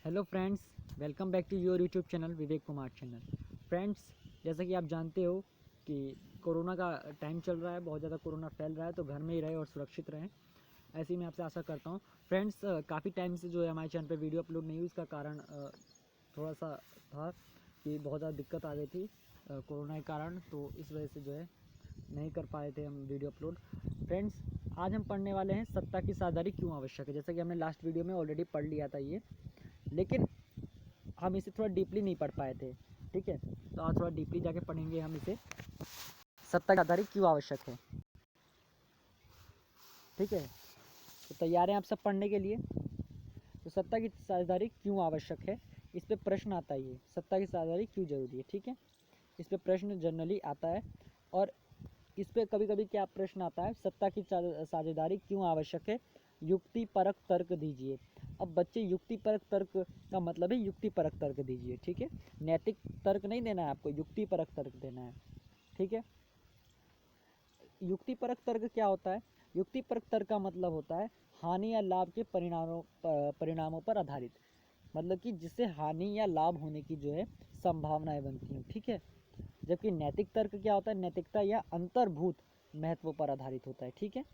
Hello friends, welcome back to your YouTube channel Vivek Kumar channel. Friends, जैसा कि आप जानते हो कि कोरोना का टाइम चल रहा है, बहुत ज़्यादा कोरोना फैल रहा है, तो घर में ही रहें और सुरक्षित रहें, ऐसे ही मैं आपसे आशा करता हूँ। फ्रेंड्स, काफ़ी टाइम से जो है हमारे चैनल पे वीडियो अपलोड नहीं हुई, इसका कारण थोड़ा सा था कि बहुत ज़्यादा दिक्कत आ गई थी कोरोना के कारण, तो इस वजह से जो है नहीं कर पाए थे हम वीडियो अपलोड। फ्रेंड्स, आज हम पढ़ने वाले हैं सत्ता की साझेदारी क्यों आवश्यक है। जैसा कि हमने लास्ट वीडियो में ऑलरेडी पढ़ लिया था ये, लेकिन हम इसे थोड़ा डीपली नहीं पढ़ पाए थे। ठीक है, तो आज थोड़ा डीपली जाके पढ़ेंगे हम इसे। सत्ता की साझेदारी क्यों आवश्यक है। ठीक है, तो तैयार हैं आप सब पढ़ने के लिए। तो सत्ता की साझेदारी क्यों आवश्यक है, इस पे प्रश्न आता है। ये सत्ता की साझेदारी क्यों जरूरी है। ठीक है, इस पे प्रश्न जनरली आता है। और इस पे कभी कभी क्या प्रश्न आता है, सत्ता की साझेदारी क्यों आवश्यक है, युक्ति परक तर्क दीजिए। अब बच्चे, युक्ति परक तर्क का मतलब है युक्ति परक तर्क दीजिए। ठीक है, नैतिक तर्क नहीं देना है आपको, युक्ति परक तर्क देना है। ठीक है, युक्ति परक तर्क क्या होता है। युक्ति परक तर्क का मतलब होता है हानि या लाभ के परिणामों पर आधारित, मतलब कि जिससे हानि या लाभ होने की जो है संभावनाएं बनती हैं। ठीक है, जबकि नैतिक तर्क क्या होता है, नैतिकता या अंतर्भूत महत्व पर आधारित होता है। ठीक है,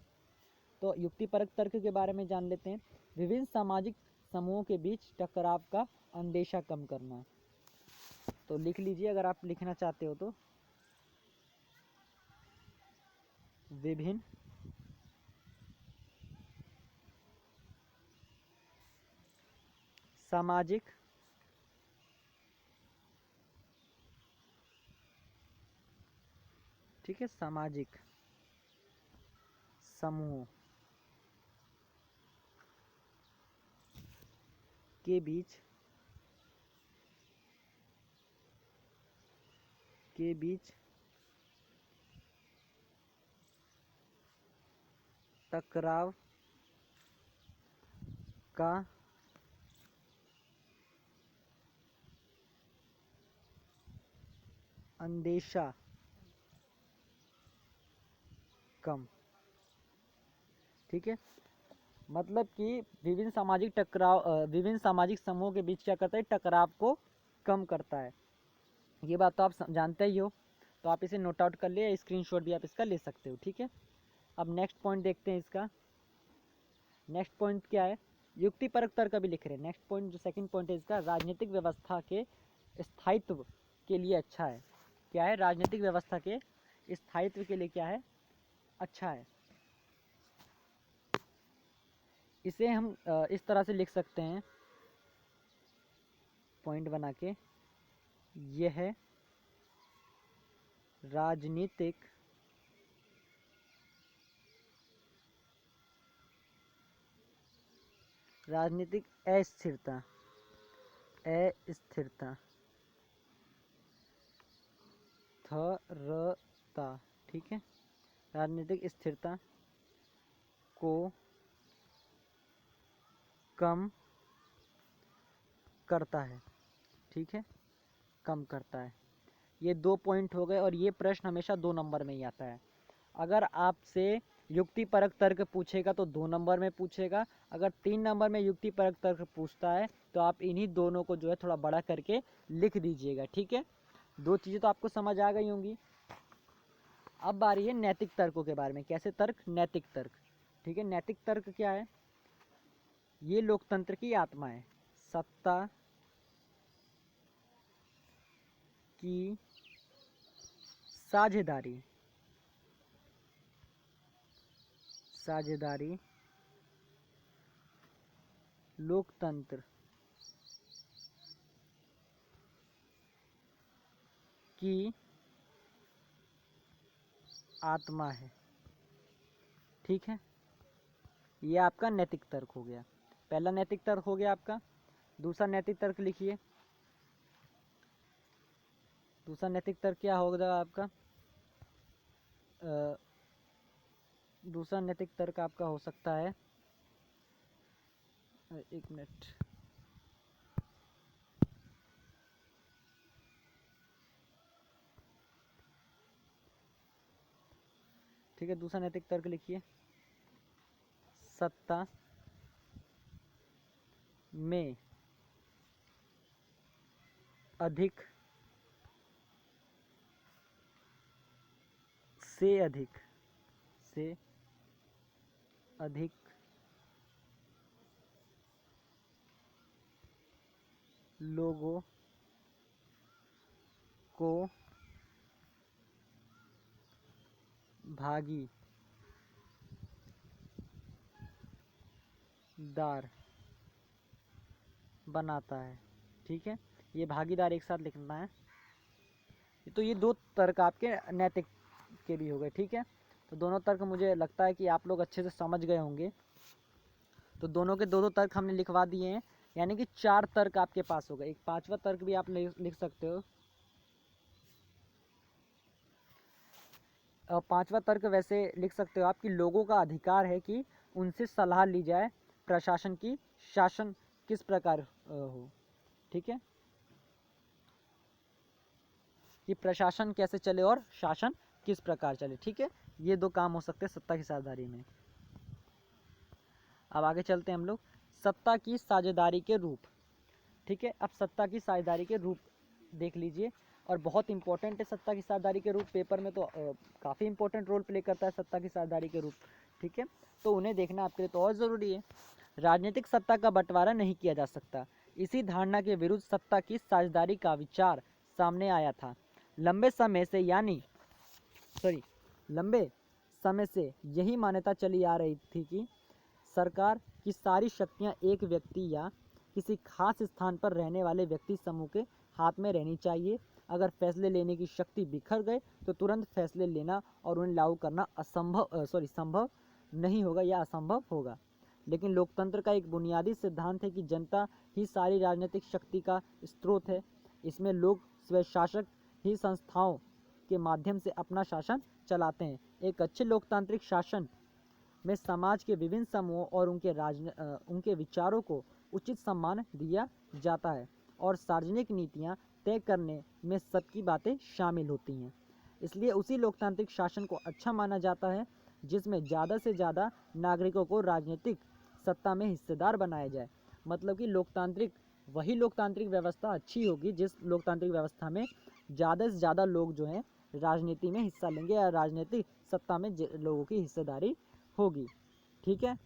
तो युक्तिपरक तर्क के बारे में जान लेते हैं। विभिन्न सामाजिक समूहों के बीच टकराव का अंदेशा कम करना। तो लिख लीजिए अगर आप लिखना चाहते हो तो, विभिन्न सामाजिक ठीक है, सामाजिक समूहों के बीच टकराव का अंदेशा कम। ठीक है, मतलब कि विभिन्न सामाजिक समूहों के बीच क्या करता है, टकराव को कम करता है। ये बात तो आप जानते ही हो, तो आप इसे नोट आउट कर लिए, स्क्रीनशॉट भी आप इसका ले सकते हो। ठीक है, अब नेक्स्ट पॉइंट देखते हैं इसका। नेक्स्ट पॉइंट क्या है, युक्तिपरक तर्क भी लिख रहे हैं। नेक्स्ट पॉइंट जो सेकंड पॉइंट है इसका, राजनीतिक व्यवस्था के स्थायित्व के लिए अच्छा है। क्या है, राजनीतिक व्यवस्था के स्थायित्व के लिए क्या है, अच्छा है। इसे हम इस तरह से लिख सकते हैं पॉइंट बना के, यह राजनीतिक अस्थिरता थरता, ठीक है, राजनीतिक स्थिरता को कम करता है। ठीक है, कम करता है। ये 2 पॉइंट हो गए, और ये प्रश्न हमेशा 2 नंबर में ही आता है। अगर आपसे युक्ति परक तर्क पूछेगा तो 2 नंबर में पूछेगा। अगर 3 नंबर में युक्ति परक तर्क पूछता है तो आप इन्हीं दोनों को जो है थोड़ा बड़ा करके लिख दीजिएगा। ठीक है, 2 चीज़ें तो आपको समझ आ गई होंगी। अब बारी है नैतिक तर्कों के बारे में। कैसे तर्क, नैतिक तर्क। ठीक है, नैतिक तर्क क्या है, ये लोकतंत्र की आत्मा है। सत्ता की साझेदारी लोकतंत्र की आत्मा है। ठीक है, ये आपका नैतिक तर्क हो गया। पहला नैतिक तर्क हो गया आपका। दूसरा नैतिक तर्क लिखिए। दूसरा नैतिक तर्क क्या होगा आपका, दूसरा नैतिक तर्क आपका हो सकता है, एक मिनट, ठीक है, दूसरा नैतिक तर्क लिखिए। सत्ता में अधिक से अधिक लोगों को भागीदार बनाता है। ठीक है, ये भागीदार एक साथ लिखना है। तो ये दो तर्क आपके नैतिक के भी हो गए। ठीक है, तो दोनों तर्क मुझे लगता है कि आप लोग अच्छे से समझ गए होंगे। तो दोनों के दो दो तर्क हमने लिखवा दिए हैं, यानी कि 4 तर्क आपके पास हो गए। एक 5वां तर्क भी आप लिख सकते हो। और 5वां तर्क वैसे लिख सकते हो आप कि लोगों का अधिकार है कि उनसे सलाह ली जाए प्रशासन की शासन किस प्रकार हो। ठीक है, कि प्रशासन कैसे चले और शासन किस प्रकार चले। ठीक है, ये दो काम हो सकते हैं सत्ता की साझेदारी में। अब आगे चलते हैं हम लोग सत्ता की साझेदारी के रूप। ठीक है, अब सत्ता की साझेदारी के रूप देख लीजिए, और बहुत इंपॉर्टेंट है सत्ता की साझेदारी के रूप। पेपर में तो काफ़ी इंपॉर्टेंट रोल प्ले करता है सत्ता की साझेदारी के रूप। ठीक है, तो उन्हें देखना आपके लिए तो और ज़रूरी है। राजनीतिक सत्ता का बंटवारा नहीं किया जा सकता, इसी धारणा के विरुद्ध सत्ता की साझेदारी का विचार सामने आया था। लंबे समय से यही मान्यता चली आ रही थी कि सरकार की सारी शक्तियां एक व्यक्ति या किसी खास स्थान पर रहने वाले व्यक्ति समूह के हाथ में रहनी चाहिए। अगर फैसले लेने की शक्ति बिखर गए तो तुरंत फैसले लेना और उन्हें लागू करना संभव नहीं होगा या असंभव होगा। लेकिन लोकतंत्र का एक बुनियादी सिद्धांत है कि जनता ही सारी राजनीतिक शक्ति का स्रोत है। इसमें लोग स्वशासक ही संस्थाओं के माध्यम से अपना शासन चलाते हैं। एक अच्छे लोकतांत्रिक शासन में समाज के विभिन्न समूहों और उनके विचारों को उचित सम्मान दिया जाता है और सार्वजनिक नीतियां तय करने में सबकी बातें शामिल होती हैं। इसलिए उसी लोकतांत्रिक शासन को अच्छा माना जाता है जिसमें ज़्यादा से ज़्यादा नागरिकों को राजनीतिक सत्ता में हिस्सेदार बनाया जाए। मतलब कि वही लोकतांत्रिक व्यवस्था अच्छी होगी जिस लोकतांत्रिक व्यवस्था में ज़्यादा से ज़्यादा लोग जो हैं राजनीति में हिस्सा लेंगे या राजनीतिक सत्ता में लोगों की हिस्सेदारी होगी। ठीक है,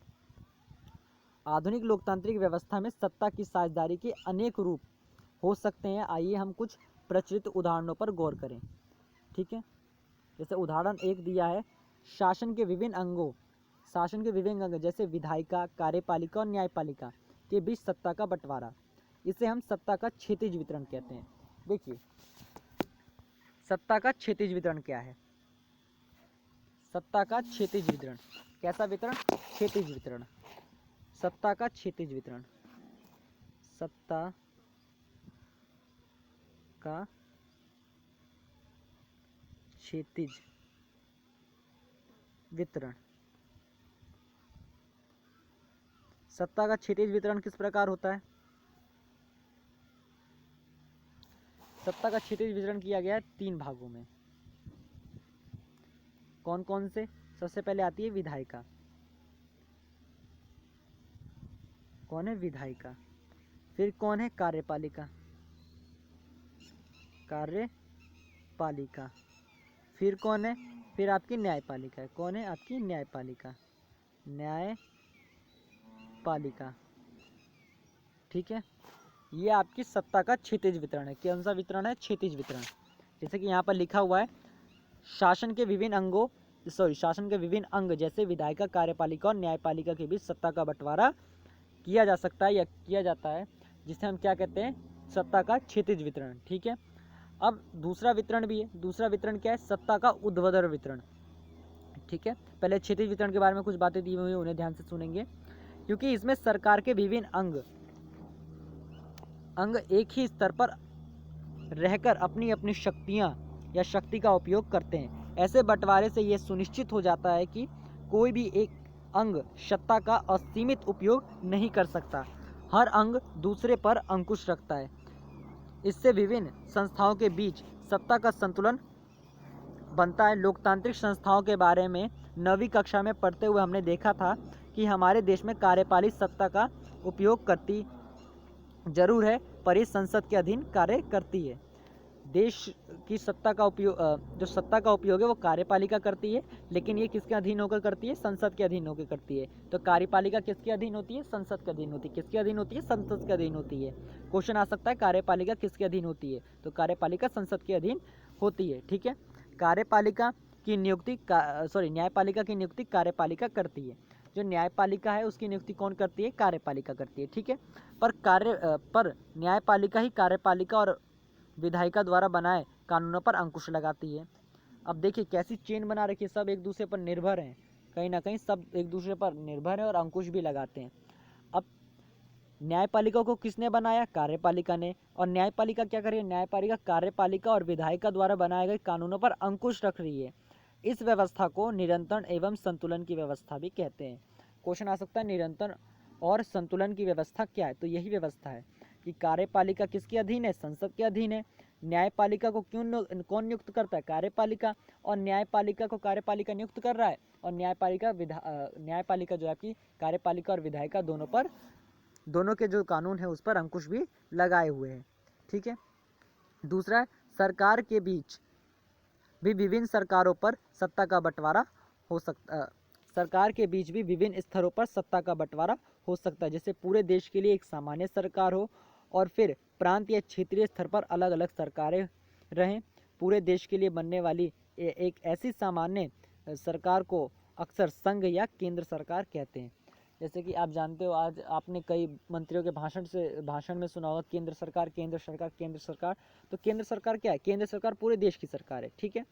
आधुनिक लोकतांत्रिक व्यवस्था में सत्ता की साझेदारी के अनेक रूप हो सकते हैं। आइए हम कुछ प्रचलित उदाहरणों पर गौर करें। ठीक है, जैसे उदाहरण 1 दिया है, शासन के विभिन्न अंग जैसे विधायिका, कार्यपालिका और न्यायपालिका के बीच सत्ता का बंटवारा, इसे हम सत्ता का क्षैतिज वितरण कहते हैं। देखिए, सत्ता का क्षैतिज वितरण क्या है? सत्ता का क्षैतिज वितरण कैसा वितरण? क्षैतिज वितरण। सत्ता का क्षैतिज वितरण, सत्ता का क्षैतिज वितरण। सत्ता का क्षैतिज वितरण किस प्रकार होता है? सत्ता का क्षैतिज वितरण किया गया है 3 भागों में। कौन कौन से? सबसे पहले आती है विधायिका। कौन है? विधायिका। फिर कौन है? कार्यपालिका। फिर कौन है? फिर आपकी न्यायपालिका है। कौन है? आपकी न्यायपालिका। ठीक है, ये आपकी सत्ता का क्षैतिज वितरण है। कौन सा वितरण है? क्षैतिज वितरण। जैसे कि यहाँ पर लिखा हुआ है, शासन के विभिन्न अंग जैसे विधायिका, कार्यपालिका और न्यायपालिका के बीच सत्ता का बंटवारा किया जा सकता है या किया जाता है, जिसे हम क्या कहते हैं? सत्ता का क्षैतिज वितरण। ठीक है, अब दूसरा वितरण भी है। दूसरा वितरण क्या है? सत्ता का ऊर्ध्वाधर वितरण। ठीक है, पहले क्षैतिज वितरण के बारे में कुछ बातें दी हुई हैं, उन्हें ध्यान से सुनेंगे, क्योंकि इसमें सरकार के विभिन्न अंग एक ही स्तर पर रहकर अपनी अपनी शक्तियां या शक्ति का उपयोग करते हैं। ऐसे बंटवारे से यह सुनिश्चित हो जाता है कि कोई भी एक अंग सत्ता का असीमित उपयोग नहीं कर सकता। हर अंग दूसरे पर अंकुश रखता है। इससे विभिन्न संस्थाओं के बीच सत्ता का संतुलन बनता है। लोकतांत्रिक संस्थाओं के बारे में 9वीं कक्षा में पढ़ते हुए हमने देखा था कि हमारे देश में कार्यपालिक सत्ता का उपयोग करती जरूर है, पर ये संसद के अधीन कार्य करती है। देश की सत्ता का उपयोग, जो सत्ता का उपयोग है वो कार्यपालिका करती है, लेकिन ये किसके अधीन होकर करती है? संसद के अधीन होकर करती है। तो कार्यपालिका किसके अधीन होती है? संसद के अधीन होती है। किसके अधीन होती है? संसद के अधीन होती है। क्वेश्चन आ सकता है कार्यपालिका किसके अधीन होती है? तो कार्यपालिका संसद के अधीन होती है। ठीक है, कार्यपालिका की नियुक्ति न्यायपालिका की नियुक्ति कार्यपालिका करती है। जो न्यायपालिका है उसकी नियुक्ति कौन करती है? कार्यपालिका करती है। ठीक है, पर न्यायपालिका ही कार्यपालिका और विधायिका द्वारा बनाए कानूनों पर अंकुश लगाती है। अब देखिए कैसी चेन बना रखी है, सब एक दूसरे पर निर्भर हैं, कहीं ना कहीं सब एक दूसरे पर निर्भर हैं और अंकुश भी लगाते हैं। अब न्यायपालिका को किसने बनाया? कार्यपालिका ने। और न्यायपालिका क्या कर रही है? न्यायपालिका कार्यपालिका और विधायिका द्वारा बनाए गए कानूनों पर अंकुश रख रही है। इस व्यवस्था को निरंतर एवं संतुलन की व्यवस्था भी कहते हैं। क्वेश्चन आ सकता है निरंतर और संतुलन की व्यवस्था क्या है? तो यही व्यवस्था है कि कार्यपालिका किसके अधीन है? संसद के अधीन है। न्यायपालिका को कौन नियुक्त करता है? कार्यपालिका। और न्यायपालिका को कार्यपालिका नियुक्त कर रहा है, और न्यायपालिका जो है आपकी कार्यपालिका और विधायिका दोनों के जो कानून है उस पर अंकुश भी लगाए हुए हैं। ठीक है, दूसरा है सरकार के बीच भी विभिन्न सरकारों पर सत्ता का बंटवारा हो सकता सरकार के बीच भी विभिन्न स्तरों पर सत्ता का बंटवारा हो सकता है। जैसे पूरे देश के लिए एक सामान्य सरकार हो और फिर प्रांत या क्षेत्रीय स्तर पर अलग अलग सरकारें रहें। पूरे देश के लिए बनने वाली एक ऐसी सामान्य सरकार को अक्सर संघ या केंद्र सरकार कहते हैं। जैसे कि आप जानते हो, आज आपने कई मंत्रियों के भाषण में सुना होगा केंद्र सरकार, केंद्र सरकार, केंद्र सरकार। तो केंद्र सरकार क्या है? केंद्र सरकार पूरे देश की सरकार है। ठीक है,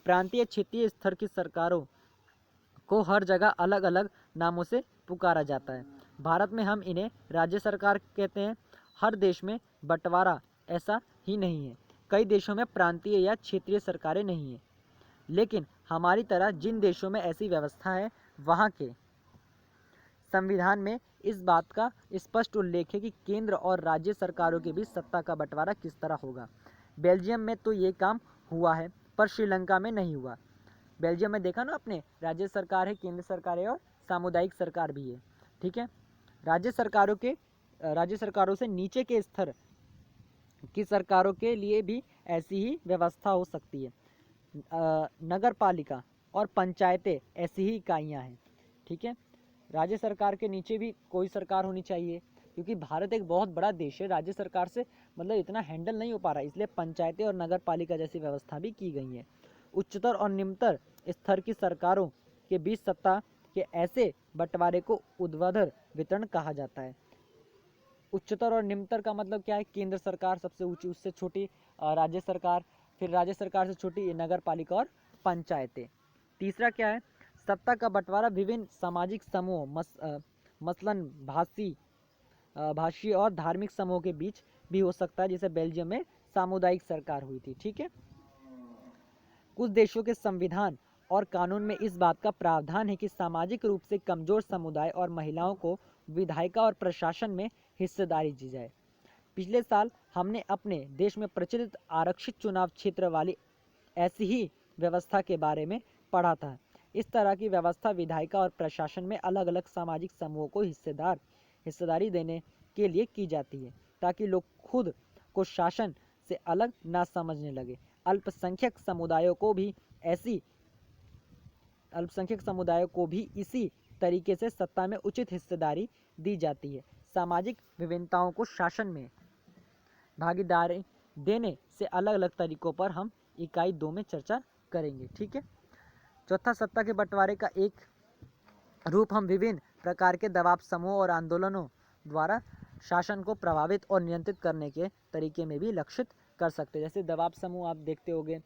प्रांतीय क्षेत्रीय स्तर की सरकारों को हर जगह अलग अलग नामों से पुकारा जाता है। भारत में हम इन्हें राज्य सरकार कहते हैं। हर देश में बंटवारा ऐसा ही नहीं है। कई देशों में प्रांतीय या क्षेत्रीय सरकारें नहीं हैं, लेकिन हमारी तरह जिन देशों में ऐसी व्यवस्था है वहाँ के संविधान में इस बात का स्पष्ट उल्लेख है कि केंद्र और राज्य सरकारों के बीच सत्ता का बंटवारा किस तरह होगा। बेल्जियम में तो ये काम हुआ है, पर श्रीलंका में नहीं हुआ। बेल्जियम में देखा ना आपने, राज्य सरकार है, केंद्र सरकार है और सामुदायिक सरकार भी है। ठीक है, राज्य सरकारों से नीचे के स्तर की सरकारों के लिए भी ऐसी ही व्यवस्था हो सकती है। नगर पालिका और पंचायतें ऐसी ही इकाइयाँ हैं। ठीक है, राज्य सरकार के नीचे भी कोई सरकार होनी चाहिए, क्योंकि भारत एक बहुत बड़ा देश है, राज्य सरकार से मतलब इतना हैंडल नहीं हो पा रहा है, इसलिए पंचायतें और नगर पालिका जैसी व्यवस्था भी की गई है। उच्चतर और निम्नतर स्तर की सरकारों के बीच सत्ता के ऐसे बंटवारे को ऊर्ध्वाधर वितरण कहा जाता है। उच्चतर और निम्नतर का मतलब क्या है? केंद्र सरकार सबसे ऊंची, उससे छोटी राज्य सरकार, फिर राज्य सरकार से छोटी नगर पालिका और पंचायतें। तीसरा क्या है? सत्ता का बंटवारा विभिन्न सामाजिक समूह मसलन भाषीय और धार्मिक समूह के बीच भी हो सकता है, जैसे बेल्जियम में सामुदायिक सरकार हुई थी। ठीक है, कुछ देशों के संविधान और कानून में इस बात का प्रावधान है कि सामाजिक रूप से कमजोर समुदाय और महिलाओं को विधायिका और प्रशासन में हिस्सेदारी दी जाए। पिछले साल हमने अपने देश में प्रचलित आरक्षित चुनाव क्षेत्र वाली ऐसी ही व्यवस्था के बारे में पढ़ा था। इस तरह की व्यवस्था विधायिका और प्रशासन में अलग अलग सामाजिक समूहों को हिस्सेदारी देने के लिए की जाती है, ताकि लोग खुद को शासन से अलग ना समझने लगे। अल्पसंख्यक समुदायों को भी इसी तरीके से सत्ता में उचित हिस्सेदारी दी जाती है। सामाजिक विभिन्नताओं को शासन में भागीदारी देने से अलग अलग तरीकों पर हम इकाई 2 में चर्चा करेंगे। ठीक है, चौथा, सत्ता के बंटवारे का एक रूप हम विभिन्न प्रकार के दबाव समूह और आंदोलनों द्वारा शासन को प्रभावित और नियंत्रित करने के तरीके में भी लक्षित कर सकते हैं। जैसे दबाव समूह आप देखते होंगे,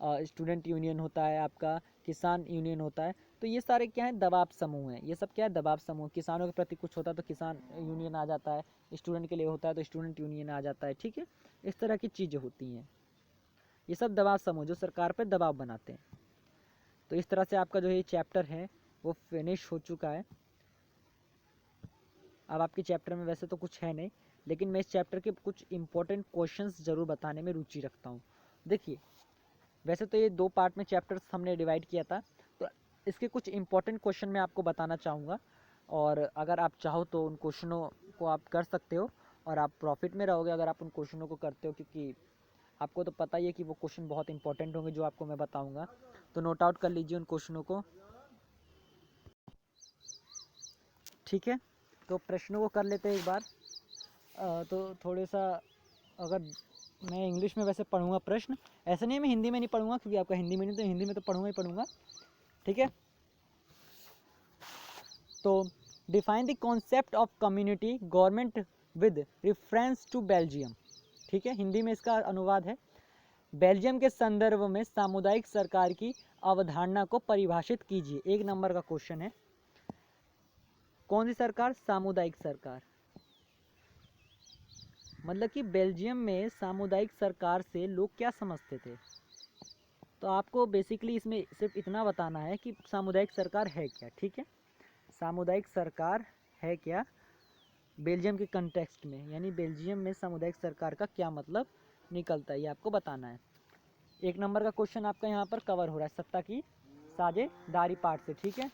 स्टूडेंट यूनियन होता है आपका, किसान यूनियन होता है, तो ये सारे क्या है? दबाव समूह हैं। ये सब क्या है? दबाव समूह। किसानों के प्रति कुछ होता है तो किसान यूनियन आ जाता है, स्टूडेंट के लिए होता है तो स्टूडेंट यूनियन आ जाता है। ठीक है, इस तरह की चीज़ें होती हैं। ये सब दबाव समूह जो सरकार पर दबाव बनाते हैं। तो इस तरह से आपका जो ये चैप्टर है वो फिनिश हो चुका है। अब आपके चैप्टर में वैसे तो कुछ है नहीं, लेकिन मैं इस चैप्टर के कुछ इंपॉर्टेंट क्वेश्चंस ज़रूर बताने में रुचि रखता हूँ। देखिए, वैसे तो ये 2 पार्ट में चैप्टर्स हमने डिवाइड किया था, तो इसके कुछ इंपॉर्टेंट क्वेश्चन मैं आपको बताना चाहूँगा, और अगर आप चाहो तो उन क्वेश्चनों को आप कर सकते हो। और आप प्रॉफिट में रहोगे अगर आप उन क्वेश्चनों को करते हो, क्योंकि आपको तो पता ही है कि वो क्वेश्चन बहुत इंपॉर्टेंट होंगे जो आपको मैं बताऊंगा। तो नोट आउट कर लीजिए उन क्वेश्चनों को, ठीक है। तो प्रश्नों को कर लेते हैं एक बार। तो थोड़े सा, अगर मैं इंग्लिश में वैसे पढ़ूंगा प्रश्न, ऐसा नहीं है मैं हिंदी में नहीं पढ़ूंगा, क्योंकि आपका हिंदी में नहीं, तो हिंदी में तो पढ़ूंगा ही पढ़ूंगा, ठीक है। तो define the concept of community government with reference to Belgium, ठीक है, हिंदी में इसका अनुवाद है। बेल्जियम के संदर्भ में सामुदायिक सरकार की अवधारणा को परिभाषित कीजिए। एक नंबर का क्वेश्चन है। कौन सी सरकार? सामुदायिक सरकार। मतलब कि बेल्जियम में सामुदायिक सरकार से लोग क्या समझते थे। तो आपको बेसिकली इसमें सिर्फ इतना बताना है कि सामुदायिक सरकार है क्या, ठीक है। सामुदायिक सरकार है क्या बेल्जियम के कंटेक्स्ट में, यानी बेल्जियम में सामुदायिक सरकार का क्या मतलब निकलता है, ये आपको बताना है। एक नंबर का क्वेश्चन आपका यहाँ पर कवर हो रहा है सत्ता की साझेदारी पार्ट से, ठीक है।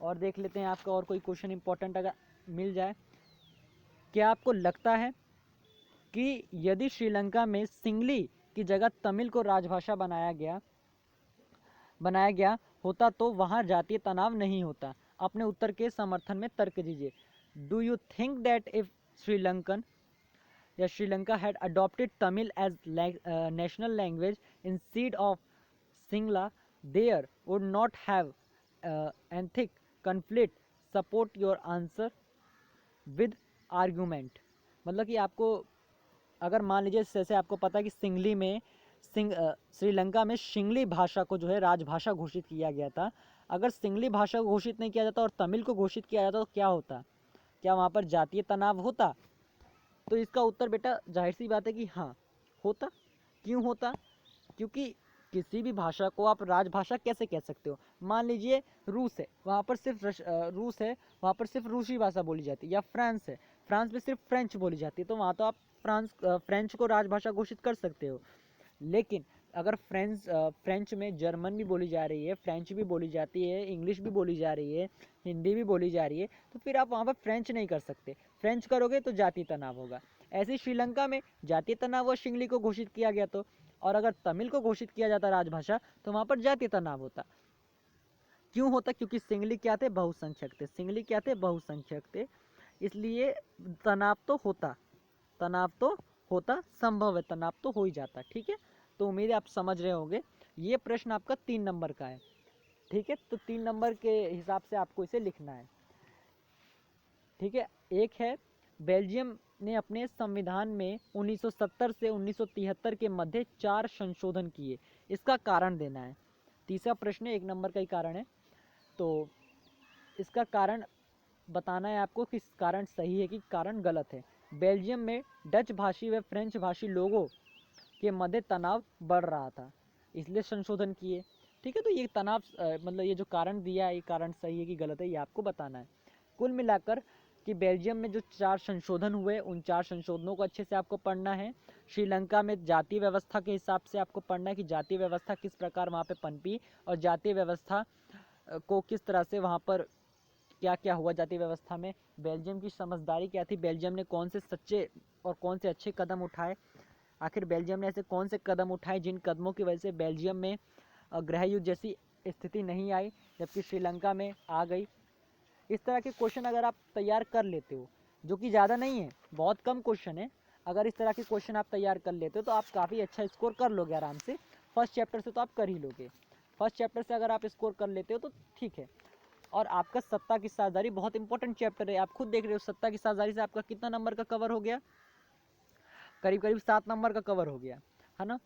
और देख लेते हैं आपका और कोई क्वेश्चन इंपॉर्टेंट अगर मिल जाए। क्या आपको लगता है कि यदि श्रीलंका में सिंगली की जगह तमिल को राजभाषा बनाया गया होता तो वहाँ जातीय तनाव नहीं होता? अपने उत्तर के समर्थन में तर्क दीजिए। Do you think that if Sri Lankan या Sri Lanka had adopted Tamil as national language instead of Singla, there would not have ethnic conflict? Support your answer with argument। मतलब कि आपको, अगर मान लीजिए जैसे आपको पता है कि श्रीलंका में सिंगली भाषा को जो है राजभाषा घोषित किया गया था। अगर सिंगली भाषा को घोषित नहीं किया जाता और तमिल को घोषित किया जाता तो क्या होता? क्या वहाँ पर जातीय तनाव होता? तो इसका उत्तर बेटा जाहिर सी बात है कि हाँ होता। क्यों होता? क्योंकि किसी भी भाषा को आप राजभाषा कैसे कह सकते हो? मान लीजिए रूस है, वहाँ पर सिर्फ रूस है, वहाँ पर सिर्फ रूसी भाषा बोली जाती है। या फ्रांस है, फ्रांस में सिर्फ फ्रेंच बोली जाती है, तो वहाँ तो आप फ्रेंच को राजभाषा घोषित कर सकते हो। लेकिन अगर फ्रेंच में जर्मन भी बोली जा रही है, फ्रेंच भी बोली जाती है, इंग्लिश भी बोली जा रही है, हिंदी भी बोली जा रही है, तो फिर आप वहाँ पर फ्रेंच नहीं कर सकते। फ्रेंच करोगे तो जातीय तनाव होगा। ऐसे श्रीलंका में जातीय तनाव और सिंगली को घोषित किया गया तो, और अगर तमिल को घोषित किया जाता राजभाषा तो वहाँ पर जातीय तनाव होता। क्यों होता? क्योंकि सिंगली क्या थे? बहुसंख्यक थे। सिंगली क्या थे? बहुसंख्यक थे। इसलिए तनाव तो होता, तनाव तो होता, संभव है तनाव तो हो ही जाता, ठीक है। तो उम्मीद है आप समझ रहे होंगे। ये प्रश्न आपका 3 नंबर का है, ठीक है। तो 3 नंबर के हिसाब से आपको इसे लिखना है, ठीक है। एक है बेल्जियम ने अपने संविधान में 1970 से 1973 के मध्य 4 संशोधन किए, इसका कारण देना है। तीसरा प्रश्न 1 नंबर का ही कारण है, तो इसका कारण बताना है आपको कि कारण सही है कि कारण गलत है। बेल्जियम में डच भाषी व फ्रेंच भाषी लोगों के मध्य तनाव बढ़ रहा था, इसलिए संशोधन किए, ठीक है। तो ये तनाव मतलब ये जो कारण दिया है, ये कारण सही है कि गलत है, ये आपको बताना है। कुल मिलाकर कि बेल्जियम में जो 4 संशोधन हुए, उन 4 संशोधनों को अच्छे से आपको पढ़ना है। श्रीलंका में जातीय व्यवस्था के हिसाब से आपको पढ़ना है कि जातीय व्यवस्था किस प्रकार वहाँ पे पनपी, और जातीय व्यवस्था को किस तरह से वहाँ पर क्या क्या हुआ जातीय व्यवस्था में। बेल्जियम की समझदारी क्या थी, बेल्जियम ने कौन से सच्चे और कौन से अच्छे कदम उठाए, आखिर बेल्जियम ने ऐसे कौन से कदम उठाए जिन कदमों की वजह से बेल्जियम में गृह युद्ध जैसी स्थिति नहीं आई, जबकि श्रीलंका में आ गई। इस तरह के क्वेश्चन अगर आप तैयार कर लेते हो, जो कि ज़्यादा नहीं है, बहुत कम क्वेश्चन है, अगर इस तरह के क्वेश्चन आप तैयार कर लेते हो तो आप काफ़ी अच्छा स्कोर कर लोगे आराम से। फर्स्ट चैप्टर से तो आप कर ही लोगे, फर्स्ट चैप्टर से अगर आप स्कोर कर लेते हो तो ठीक है। और आपका सत्ता की साझेदारी बहुत इंपॉर्टेंट चैप्टर है, आप खुद देख रहे हो सत्ता की साझेदारी से आपका कितना नंबर का कवर हो गया, करीब करीब 7 नंबर का कवर हो गया, है ना।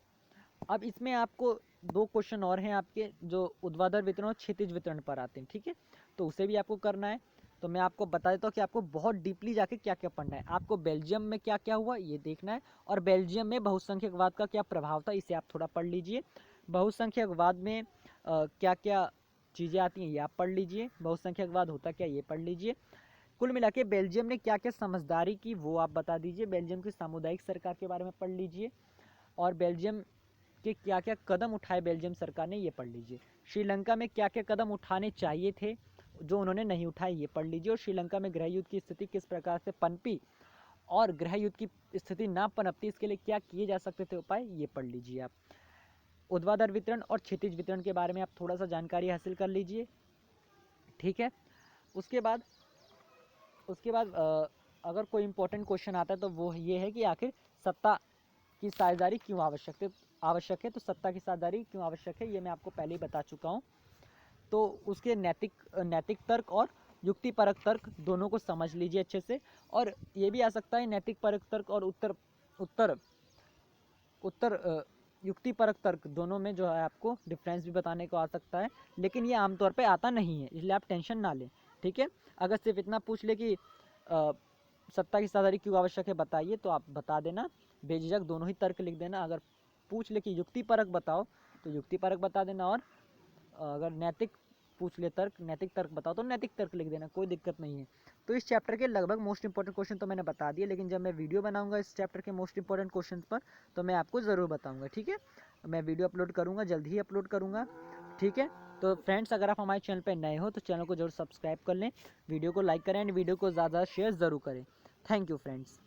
अब इसमें आपको 2 क्वेश्चन और हैं आपके जो ऊर्ध्वाधर वितरण और क्षैतिज वितरण पर आते हैं, ठीक है। तो उसे भी आपको करना है। तो मैं आपको बता देता हूँ कि आपको बहुत डीपली जाके क्या क्या पढ़ना है। आपको बेल्जियम में क्या क्या हुआ ये देखना है, और बेल्जियम में बहुसंख्यकवाद का क्या प्रभाव था इसे आप थोड़ा पढ़ लीजिए। बहुसंख्यकवाद में क्या क्या चीज़ें आती हैं ये आप पढ़ लीजिए, बहुसंख्यकवाद होता क्या ये पढ़ लीजिए। कुल मिला के बेल्जियम ने क्या क्या समझदारी की वो आप बता दीजिए। बेल्जियम की सामुदायिक सरकार के बारे में पढ़ लीजिए, और बेल्जियम के क्या क्या कदम उठाए बेल्जियम सरकार ने ये पढ़ लीजिए। श्रीलंका में क्या क्या कदम उठाने चाहिए थे जो उन्होंने नहीं उठाए ये पढ़ लीजिए, और श्रीलंका में गृह युद्ध की स्थिति किस प्रकार से पनपी और गृह युद्ध की स्थिति ना पनपती इसके लिए क्या किए जा सकते थे उपाय, ये पढ़ लीजिए आप। ऊर्ध्वाधर वितरण और क्षैतिज वितरण के बारे में आप थोड़ा सा जानकारी हासिल कर लीजिए, ठीक है। उसके बाद अगर कोई इंपॉर्टेंट क्वेश्चन आता है तो वो ये है कि आखिर सत्ता की साझेदारी क्यों आवश्यक है। तो सत्ता की साझेदारी क्यों आवश्यक है ये मैं आपको पहले ही बता चुका हूँ। तो उसके नैतिक तर्क और युक्तिपरक तर्क दोनों को समझ लीजिए अच्छे से। और ये भी आ सकता है नैतिक परक तर्क और उत्तर युक्तिपरक तर्क दोनों में जो है आपको डिफरेंस भी बताने को आ सकता है, लेकिन ये आमतौर पे आता नहीं है, इसलिए आप टेंशन ना लें, ठीक है। अगर सिर्फ इतना पूछ ले कि सत्ता की साझेदारी क्यों आवश्यक है बताइए, तो आप बता देना, बेझिझक दोनों ही तर्क लिख देना। अगर पूछ ले कि युक्तिपरक बताओ तो युक्तिपरक बता देना, और अगर नैतिक तर्क बताओ तो नैतिक तर्क लिख देना, कोई दिक्कत नहीं है। तो इस चैप्टर के लगभग मोस्ट इंपॉर्टेंट क्वेश्चन तो मैंने बता दिए, लेकिन जब मैं वीडियो बनाऊंगा इस चैप्टर के मोस्ट इंपॉर्टेंट क्वेश्चन पर तो मैं आपको ज़रूर बताऊंगा, ठीक है। मैं वीडियो अपलोड करूंगा, जल्द ही अपलोड करूंगा, ठीक है। तो फ्रेंड्स, अगर आप हमारे चैनल पर नए हो तो चैनल को जरूर सब्सक्राइब कर लें, वीडियो को लाइक करें एंड वीडियो को ज़्यादा शेयर ज़रूर करें। Thank you friends.